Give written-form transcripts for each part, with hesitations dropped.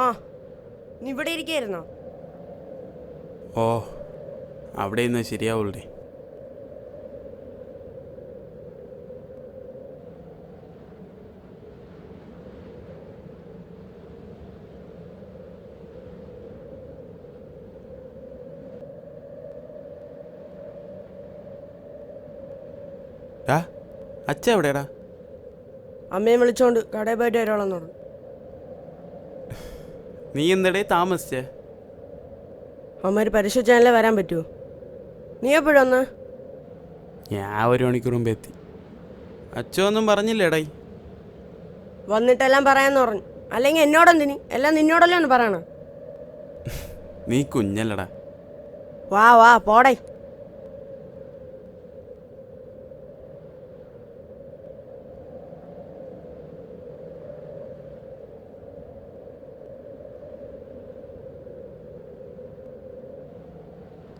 ആ, നീ ഇവിടെ ഇരിക്കായിരുന്നോ? ഓ, അവിടെ ഇന്ന് ശരിയാവുള്ളേ. അച്ഛ എവിടെയാടാ? അമ്മയെ വിളിച്ചോണ്ട് കടയിൽ പോയിട്ട് വരാളെന്ന് പറഞ്ഞു. നീ എന്തടേ താമസിച്ചേ? അമ്മ പരിശോധിച്ചാലേ വരാൻ പറ്റുമോ? നീ എപ്പോഴും വന്ന്? ഞാൻ 1 മണിക്കൂർ മുമ്പ് എത്തി. അച്ഛനൊന്നും പറഞ്ഞില്ലേടായി? വന്നിട്ടെല്ലാം പറയാന്ന് പറഞ്ഞു. അല്ലെങ്കിൽ എന്നോടെന്തിനി? എല്ലാം നിന്നോടല്ലേ ഒന്ന് പറയണ. നീ കുഞ്ഞല്ലടാ. വാ വാ പോടേ.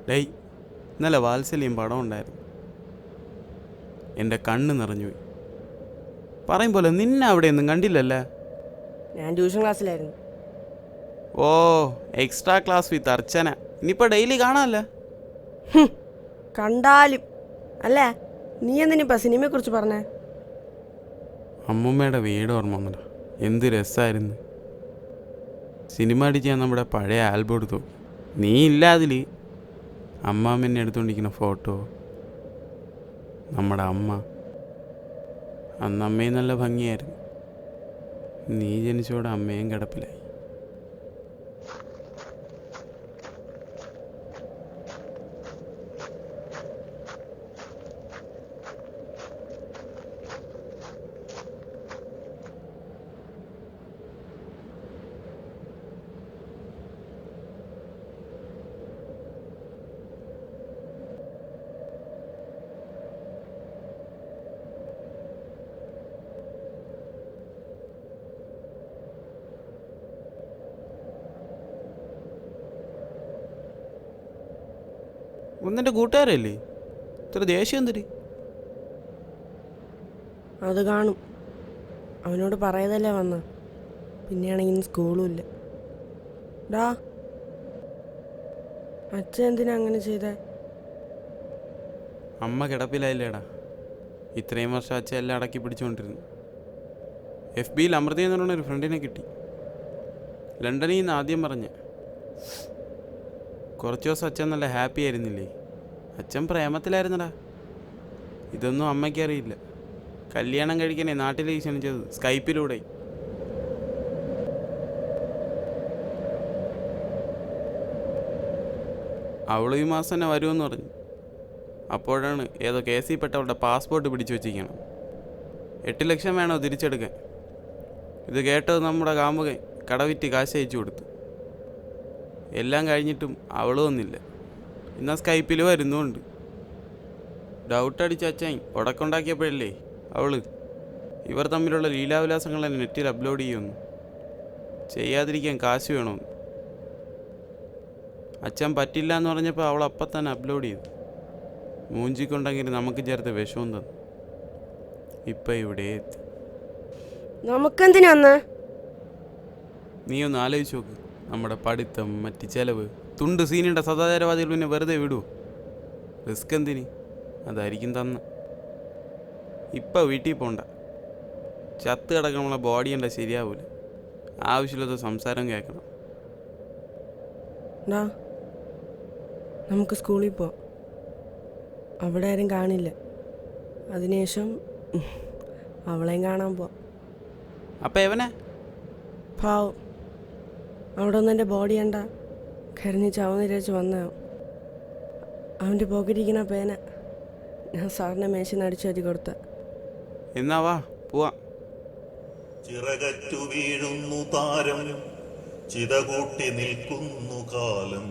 ഡേയ്, ഇന്നലെ വാത്സല്യം പടം ഉണ്ടായിരുന്നു. എൻ്റെ കണ്ണ് നിറഞ്ഞുപോയി. പറയും പോലെ നിന്നെ അവിടെയൊന്നും കണ്ടില്ലല്ലേ? ഞാൻ ട്യൂഷൻ ക്ലാസ്സിലായിരുന്നു. ഓ, എക്സ്ട്രാ ക്ലാസ് വിത്ത് അർച്ചന. ഇനിയിപ്പോൾ ഡെയിലി കാണാമല്ലേ? കണ്ടാലും അല്ലേ. നീ എന്തിനിപ്പോൾ സിനിമയെക്കുറിച്ച് പറഞ്ഞേ? അമ്മൂമ്മയുടെ വീട് ഓർമ്മ വന്നടാ. എന്ത് രസമായിരുന്നു. സിനിമ അടിച്ചാൽ നമ്മുടെ പഴയ ആൽബം എടുത്തു. നീ ഇല്ല അതിൽ. അമ്മാമ്മനെ എടുത്തുകൊണ്ടിരിക്കുന്ന ഫോട്ടോ, നമ്മുടെ അമ്മ. അന്ന് അമ്മയും നല്ല ഭംഗിയായിരുന്നു. നീ ജനിച്ചോടെ അമ്മയും കിടപ്പിലായി. ഒന്നെൻ്റെ കൂട്ടുകാരല്ലേ? ഇത്ര ദേഷ്യം എന്തിരി? അത് കാണും. അവനോട് പറയതല്ലേ വന്ന. പിന്നെയാണെങ്കിൽ സ്കൂളും ഇല്ല. ഡാ, അച്ഛൻ എന്തിനാ അങ്ങനെ ചെയ്തേ? അമ്മ കിടപ്പിലായില്ലേടാ. ഇത്രയും വർഷം അച്ഛൻ എല്ലാം അടക്കി പിടിച്ചുകൊണ്ടിരുന്നു. FBയിൽ അമൃത എന്ന് പറഞ്ഞൊരു ഫ്രണ്ടിനെ കിട്ടി. ലണ്ടനിൽ നിന്ന് ആദ്യം പറഞ്ഞ്. കുറച്ച് ദിവസം അച്ഛൻ നല്ല ഹാപ്പി ആയിരുന്നില്ലേ? അച്ഛൻ പ്രേമത്തിലായിരുന്നടാ. ഇതൊന്നും അമ്മയ്ക്കറിയില്ല. കല്യാണം കഴിക്കാനേ നാട്ടിലേക്ക് ക്ഷണിച്ചത് സ്കൈപ്പിലൂടെ. അവൾ ഈ മാസം തന്നെ വരുമെന്ന് പറഞ്ഞു. അപ്പോഴാണ് ഏതോ കേസിൽപ്പെട്ടവളുടെ പാസ്പോർട്ട് പിടിച്ചു വെച്ചിരിക്കണം. 8 ലക്ഷം വേണോ തിരിച്ചെടുക്കാൻ. ഇത് കേട്ടത് നമ്മുടെ കാമുകൻ കടവിറ്റ് കാശ് അയച്ചു കൊടുത്തു. എല്ലാം കഴിഞ്ഞിട്ടും അവൾ വന്നില്ല. എന്നാൽ സ്കൈപ്പിൽ വരുന്നുമുണ്ട്. ഡൗട്ട് അടിച്ച അച്ഛൻ ഉടക്കുണ്ടാക്കിയപ്പോഴല്ലേ അവള് ഇവർ തമ്മിലുള്ള ലീലാവിലാസങ്ങളെ നെറ്റിൽ അപ്ലോഡ് ചെയ്യുന്നു. ചെയ്യാതിരിക്കാൻ കാശ് വേണമെന്ന്. അച്ഛൻ പറ്റില്ല എന്ന് പറഞ്ഞപ്പോൾ അവൾ അപ്പം തന്നെ അപ്ലോഡ് ചെയ്തു. മൂഞ്ചിക്കൊണ്ടെങ്കിൽ നമുക്ക് ചേർത്ത് വിഷവും തന്നു. ഇപ്പം ഇവിടെ എത്തി. നമുക്കെന്തിനാ? നീ ഒന്ന് ആലോചിച്ച് നോക്ക്. നമ്മുടെ പഠിത്തം, മറ്റ് ചെലവ്, തുണ്ട് സീനിയുടെ സദാചാരവാദികൾ പിന്നെ വെറുതെ വിടുമോ? റിസ്ക് എന്തിന്? അതായിരിക്കും തന്ന. ഇപ്പം വീട്ടിൽ പോണ്ട. ചത്ത് കിടക്കണമുള്ള ബോഡി എന്താ ശരിയാവൂല. ആവശ്യമില്ലാത്ത സംസാരം കേൾക്കണം. നമുക്ക് സ്കൂളിൽ പോവാം. അവിടെ ആരും കാണില്ല. അതിനുശേഷം അവളെയും കാണാൻ പോവാം. അപ്പം എവനെ പാവം, അവിടെ ഒന്നും എൻ്റെ ബോഡി കണ്ട കരഞ്ഞ് ചവന്നിരച്ച് വന്നാവും. അവൻ്റെ പോക്കറ്റിരിക്കുന്ന പേന ഞാൻ സാറിനെ മേശന്ന് അടിച്ചു വരി കൊടുത്ത. എന്നാ വാ പോവാം. ചിറകറ്റു വീഴുന്നു താരം, ചിതകൂട്ടി നിൽക്കുന്നു കാലം.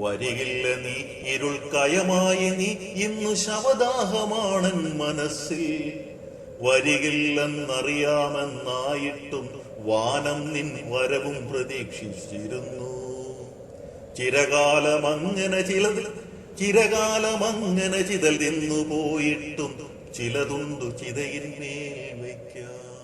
വരികില്ല നീ ഇരുൾ കയമായി, നീ ഇന്നു ശവദാഹമാണൻ മനസ്സിൽ. വരികില്ലെന്നറിയാമെന്നായിട്ടും വാനം നിൻ വരവും പ്രതീക്ഷിച്ചിരുന്നു. ചിരകാലമങ്ങനെ ചിതൽ നിന്നു പോയിട്ടും ചിലതുണ്ടു ചിതയിന്മേൽ വയ്ക്കാം.